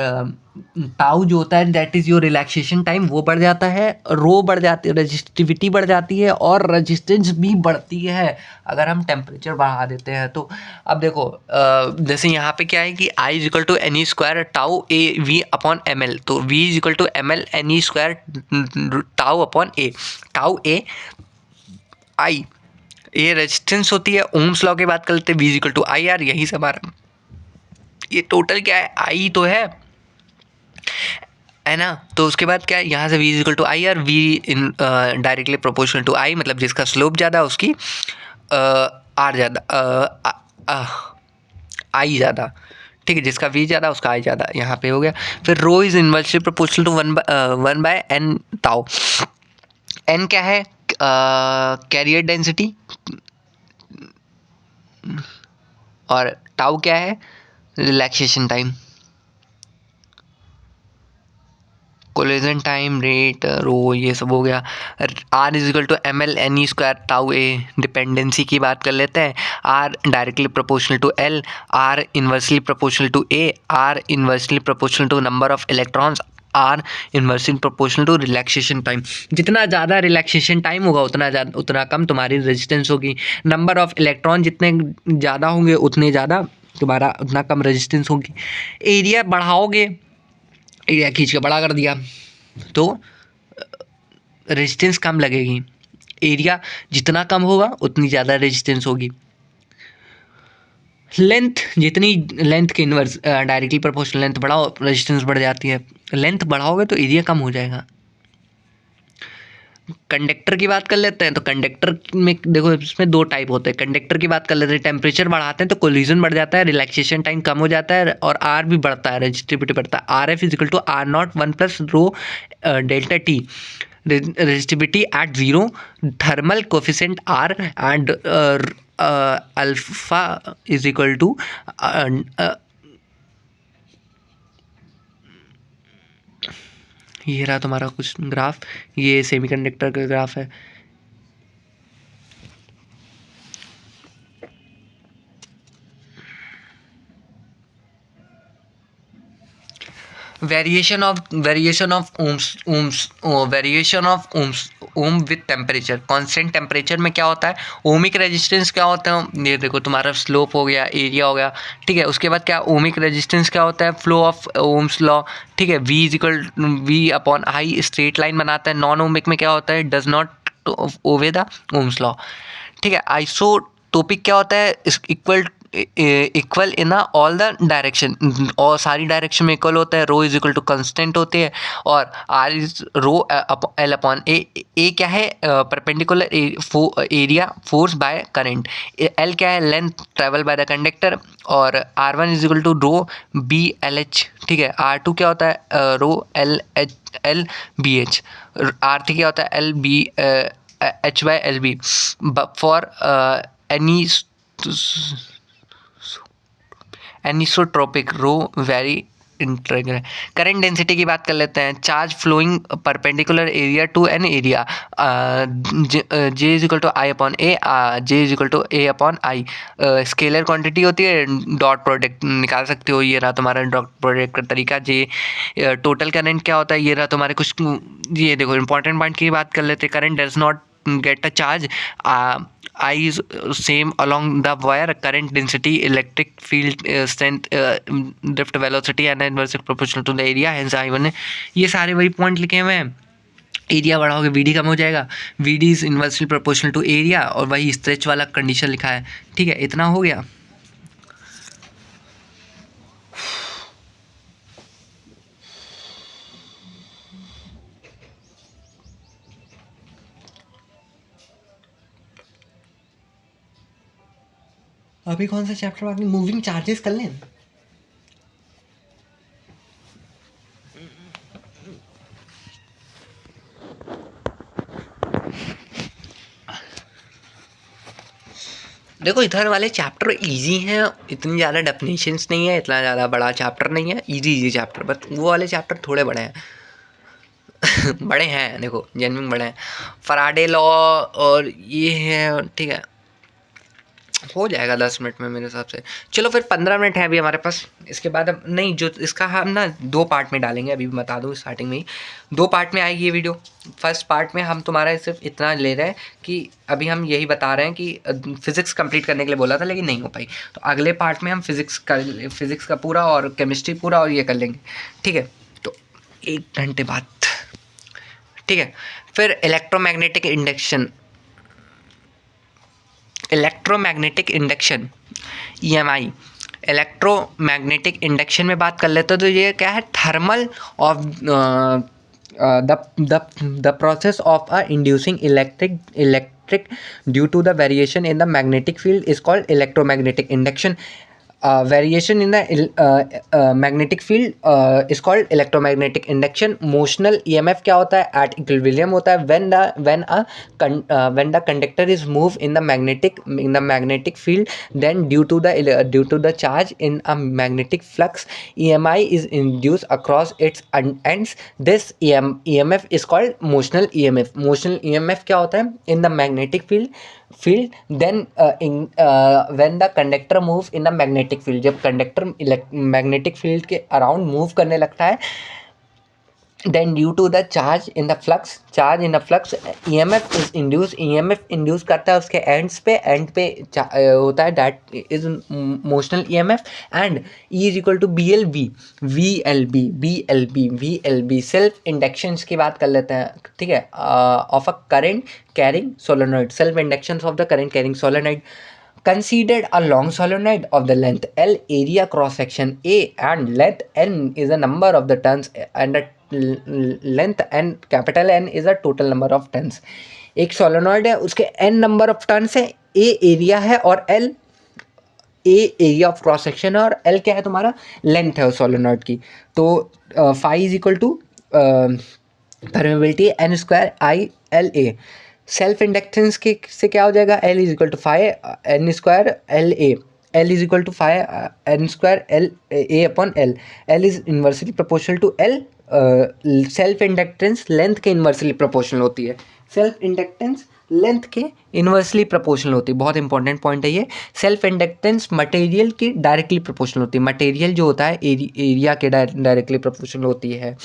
टाउ जो होता है that is your relaxation time, वो बढ़ जाता है, रो बढ़ जाती है, रजिस्टिविटी बढ़ जाती है, और रजिस्टेंस भी बढ़ती है अगर हम टेम्परेचर बढ़ा देते हैं तो। अब देखो जैसे यहाँ पे क्या है कि I is equal to N E square tau A V upon M L, तो V is equal to M L N E square tau upon A, tau A I, ये रेजिस्टेंस होती है। ओम्स लॉ की बात कर लेते हैं, V is equal to I R, यही से हमारा ये टोटल क्या है, आई तो है ना। तो उसके बाद क्या है, यहाँ से V is equal to I R, V in directly proportional to I, मतलब जिसका स्लोप ज़्यादा है उसकी R ज़्यादा, I ज़्यादा, ठीक है, जिसका V ज़्यादा उसका I ज़्यादा, यहाँ पे हो गया। फिर rho is inversely proportional to 1/n tau. n क्या है, कैरियर डेंसिटी, और टाउ क्या है, relaxation time, collision time, rate, rho, ये सब हो गया। R is equal to M L N E square tau A, dependency की बात कर लेते हैं। R directly proportional to L, R inversely proportional to A, R inversely proportional to number of electrons, R inversely proportional to relaxation time. जितना ज़्यादा relaxation time होगा उतना कम तुम्हारी रेजिस्टेंस होगी। नंबर ऑफ इलेक्ट्रॉन जितने ज़्यादा होंगे उतने ज़्यादा तुम्हारा, उतना कम रेजिस्टेंस होगी। एरिया बढ़ाओगे, एरिया खींच के बड़ा कर दिया तो रेजिस्टेंस कम लगेगी। एरिया जितना कम होगा उतनी ज़्यादा रेजिस्टेंस होगी। लेंथ, जितनी लेंथ के इन्वर्स डायरेक्टली प्रोपोर्शनल, लेंथ बढ़ाओ रेजिस्टेंस बढ़ जाती है, लेंथ बढ़ाओगे तो एरिया कम हो जाएगा। कंडक्टर की बात कर लेते हैं, तो कंडक्टर में देखो इसमें दो टाइप होते हैं। कंडक्टर की बात कर लेते हैं, टेम्परेचर बढ़ाते हैं तो कोलिजन बढ़ जाता है, रिलैक्सेशन टाइम कम हो जाता है, और R भी बढ़ता है, रेजिस्टिविटी बढ़ता है। R F is equal to R naught 1 plus rho delta T, resistivity at 0, thermal coefficient R and alpha is equal to, ये रहा तुम्हारा कुछ ग्राफ, ये सेमीकंडक्टर का ग्राफ है। Variation of ohm with temperature. Constant temperature में क्या होता है, ओमिक रेजिस्टेंस क्या होता है, ये देखो तुम्हारा स्लोप हो गया, एरिया हो गया, ठीक है। उसके बाद क्या, ओमिक रेजिस्टेंस क्या होता है, फ्लो ऑफ ओम्स लॉ, ठीक है। V is equal V upon I, straight line बनाता है। नॉन ओमिक में क्या होता है, does not obey the Ohm's law, ठीक है। आइसोटोपिक क्या होता है, equal in all the direction, और सारी डायरेक्शन में इक्वल होता है। Rho is equal to constant होते हैं, और R is rho L upon A क्या है, perpendicular area force by current, L क्या है, length travel by the conductor, और R1 is equal to rho B L H, ठीक है। R2 क्या होता है, rho L B H, R3 क्या होता है, L B H by L B, for anisotropic rho very integral. Current density की बात कर लेते हैं। Charge flowing perpendicular area to an area, J is equal to I upon A, J is equal to A upon I. Scalar quantity होती है, dot product निकाल सकते हो, ये रहा तुम्हारा डॉट प्रोडक्ट का तरीका। J टोटल करंट क्या होता है, ये रहा तुम्हारे कुछ, ये देखो इंपॉर्टेंट पॉइंट की बात कर लेते हैं। Current does not get a charge, I is same along the wire, current density, electric field strength, drift velocity and inversely proportional to the area, hence I1 है। ये सारे वही पॉइंट लिखे हुए हैं। एरिया बढ़ाओगे VD कम हो जाएगा, VD is inversely proportional to area, और वही स्ट्रेच वाला कंडीशन लिखा है, ठीक है। इतना हो गया। अभी कौन सा चैप्टर बाकी? मूविंग चार्जेस कर लें। देखो इधर वाले चैप्टर इजी हैं, इतनी ज़्यादा डेफिनेशंस नहीं है, इतना ज़्यादा बड़ा चैप्टर नहीं है, इजी इजी चैप्टर, बट वो वाले चैप्टर थोड़े बड़े हैं। बड़े हैं, देखो जेन्युइन बड़े हैं। फराडे लॉ और ये है, ठीक है, हो जाएगा 10 मिनट में मेरे हिसाब से। चलो फिर 15 मिनट है अभी हमारे पास, इसके बाद अब नहीं, जो इसका हम ना 2 पार्ट में डालेंगे, अभी बता दूँ स्टार्टिंग में ही 2 पार्ट में आएगी ये वीडियो। फर्स्ट पार्ट में हम तुम्हारा सिर्फ इतना ले रहे हैं कि अभी हम यही बता रहे हैं कि फिज़िक्स कंप्लीट करने के लिए बोला था लेकिन नहीं हो पाई, तो अगले पार्ट में हम फिज़िक्स का पूरा और केमिस्ट्री पूरा और ये कर लेंगे, ठीक है। तो 1 घंटे बाद, ठीक है। फिर electromagnetic induction EMI, electromagnetic induction में बात कर लेते हैं तो ये क्या है, thermal of the process of inducing electric due to the variation in the magnetic field is called electromagnetic induction. Variation in the magnetic field is called electromagnetic induction. Motional EMF क्या होता है, एट इक्विलिब्रियम होता है when the conductor is moved in the magnetic field, then due to the charge in a magnetic flux, EMI is induced across its ends. This EMF is called motional EMF. Motional EMF क्या होता है, in the magnetic field then when the conductor move in the magnetic field, जब conductor magnetic field के around move करने लगता है, then due to the charge in the flux EMF is induced, EMF induce करता है उसके and पे होता है, that is motional EMF, and E is equal to VLB self inductions की बात कर लेते हैं, ठीक है, of a current carrying solenoid, self inductions of the current carrying solenoid considered a long solenoid of the length L, area cross section A, and length N is the number of the turns, and the length N, capital N is the total number of turns। एक solenoid है, उसके N number of turns है, A area है और L area of cross section है, और L क्या है तुम्हारा, लेंथ है उस सोलेनॉइड की। तो phi is equal to permeability N²ILA। Self inductance के से क्या हो जाएगा, L is equal to 5N²LA, L is equal to 5N²LA upon L। L is inversely proportional to L। Self inductance length के इन्वर्सली प्रोपोर्शनल होती है, self inductance length के inversely proportional होती है, बहुत इंपॉर्टेंट पॉइंट है ये। सेल्फ इंडक्टेंस मटेरियल की डायरेक्टली प्रोपोर्शनल होती है, मटेरियल जो होता है एरिया के डायरेक्टली प्रोपोर्शनल होती है,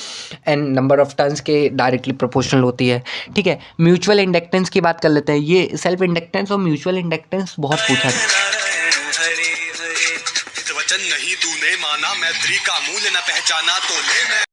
एंड नंबर ऑफ टर्न्स के डायरेक्टली प्रोपोर्शनल होती है, ठीक है। म्यूचुअल इंडक्टेंस की बात कर लेते हैं, ये सेल्फ इंडक्टेंस और म्यूचुअल इंडक्टेंस बहुत पूछा वचन नहीं तूने माना, मैत्री का मूल्य न पहचाना, तो ले